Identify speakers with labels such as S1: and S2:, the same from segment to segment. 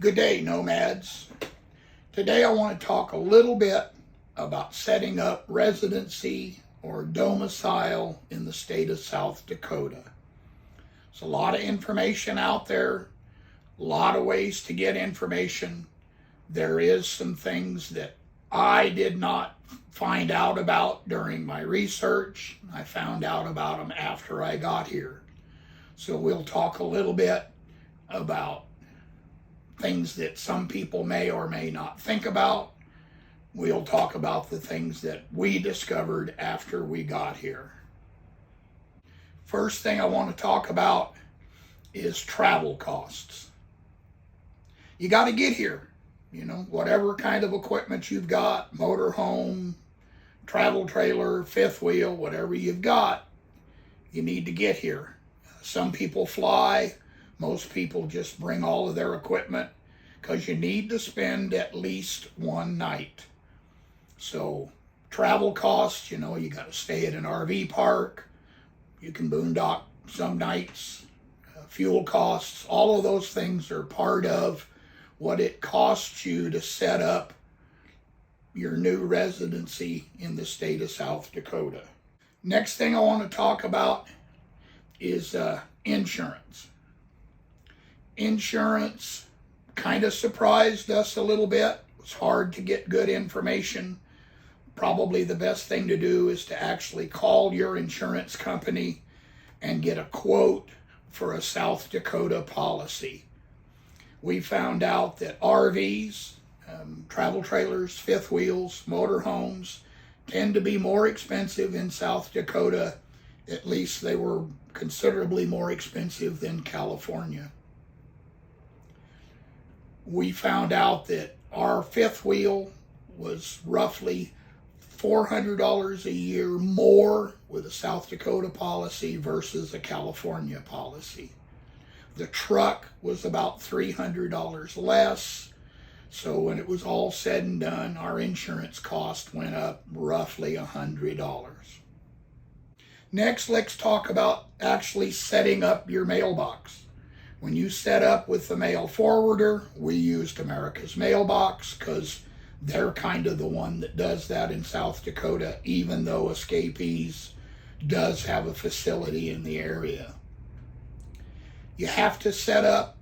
S1: Good day, nomads. Today I want to talk a little bit about setting up residency or domicile in the state of South Dakota. There's a lot of information out there, a lot of ways to get information. There is some things that I did not find out about during my research. I found out about them after I got here. So we'll talk a little bit about things that some people may or may not think about. We'll talk about the things that we discovered after we got here. First thing I want to talk about is travel costs. You got to get here. Whatever kind of equipment you've got, motorhome, travel trailer, fifth wheel, whatever you've got, you need to get here. Some people fly. Most people just bring all of their equipment because you need to spend at least one night. So travel costs, you got to stay at an RV park. You can boondock some nights. Fuel costs, all of those things are part of what it costs you to set up your new residency in the state of South Dakota. Next thing I want to talk about is insurance. Insurance kind of surprised us a little bit. It was hard to get good information. Probably the best thing to do is to actually call your insurance company and get a quote for a South Dakota policy. We found out that RVs, travel trailers, fifth wheels, motorhomes tend to be more expensive in South Dakota. At least they were considerably more expensive than California. We found out that our fifth wheel was roughly $400 a year more with a South Dakota policy versus a California policy. The truck was about $300 less. So when it was all said and done, our insurance cost went up roughly $100. Next, let's talk about actually setting up your mailbox. When you set up with the mail forwarder, we used America's Mailbox because they're kind of the one that does that in South Dakota, even though Escapees does have a facility in the area. You have to set up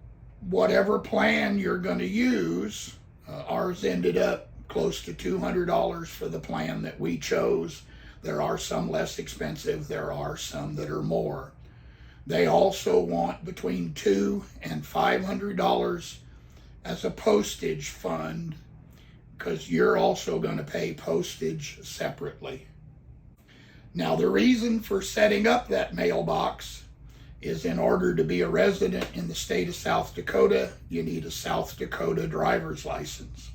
S1: whatever plan you're going to use. Ours ended up close to $200 for the plan that we chose. There are some less expensive. There are some that are more. They also want between $200 and $500 as a postage fund because you're also going to pay postage separately. Now, the reason for setting up that mailbox is in order to be a resident in the state of South Dakota, you need a South Dakota driver's license.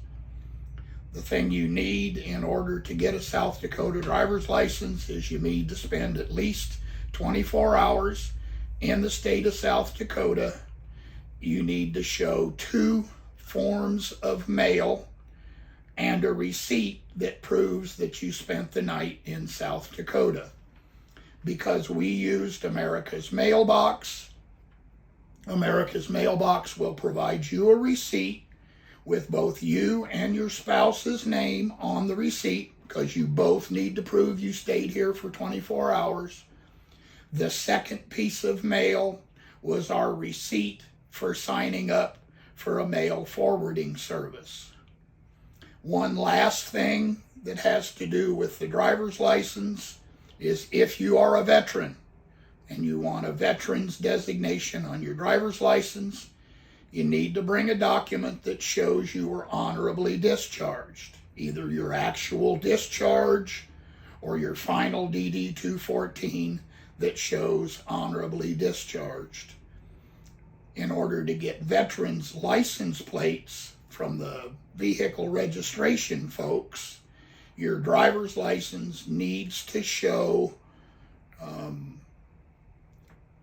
S1: The thing you need in order to get a South Dakota driver's license is you need to spend at least 24 hours in the state of South Dakota. You need to show 2 forms of mail and a receipt that proves that you spent the night in South Dakota. Because we used America's Mailbox, America's Mailbox will provide you a receipt with both you and your spouse's name on the receipt because you both need to prove you stayed here for 24 hours. The second piece of mail was our receipt for signing up for a mail forwarding service. One last thing that has to do with the driver's license is if you are a veteran and you want a veteran's designation on your driver's license, you need to bring a document that shows you were honorably discharged, either your actual discharge or your final DD-214 that shows honorably discharged. In order to get veterans' license plates from the vehicle registration folks, your driver's license needs to show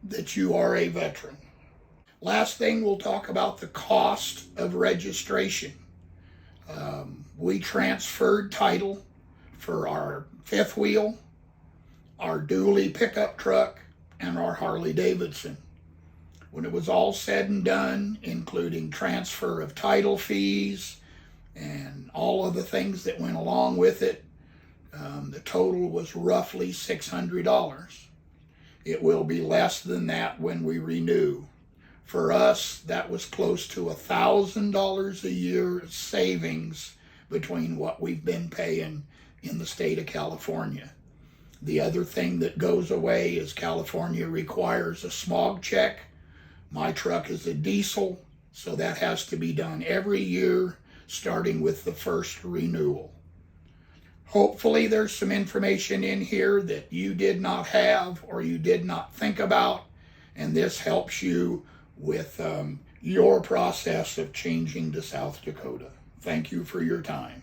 S1: that you are a veteran. Last thing, we'll talk about the cost of registration. We transferred title for our fifth wheel, our dually pickup truck, and our Harley Davidson. when it was all said and done, including transfer of title fees and all of the things that went along with it, the total was roughly $600. It will be less than that when we renew. For us, that was close to $1,000 a year savings between what we've been paying in the state of California. The other thing that goes away is California requires a smog check. My truck is a diesel, so that has to be done every year, starting with the first renewal. Hopefully there's some information in here that you did not have or you did not think about, and this helps you with your process of changing to South Dakota. Thank you for your time.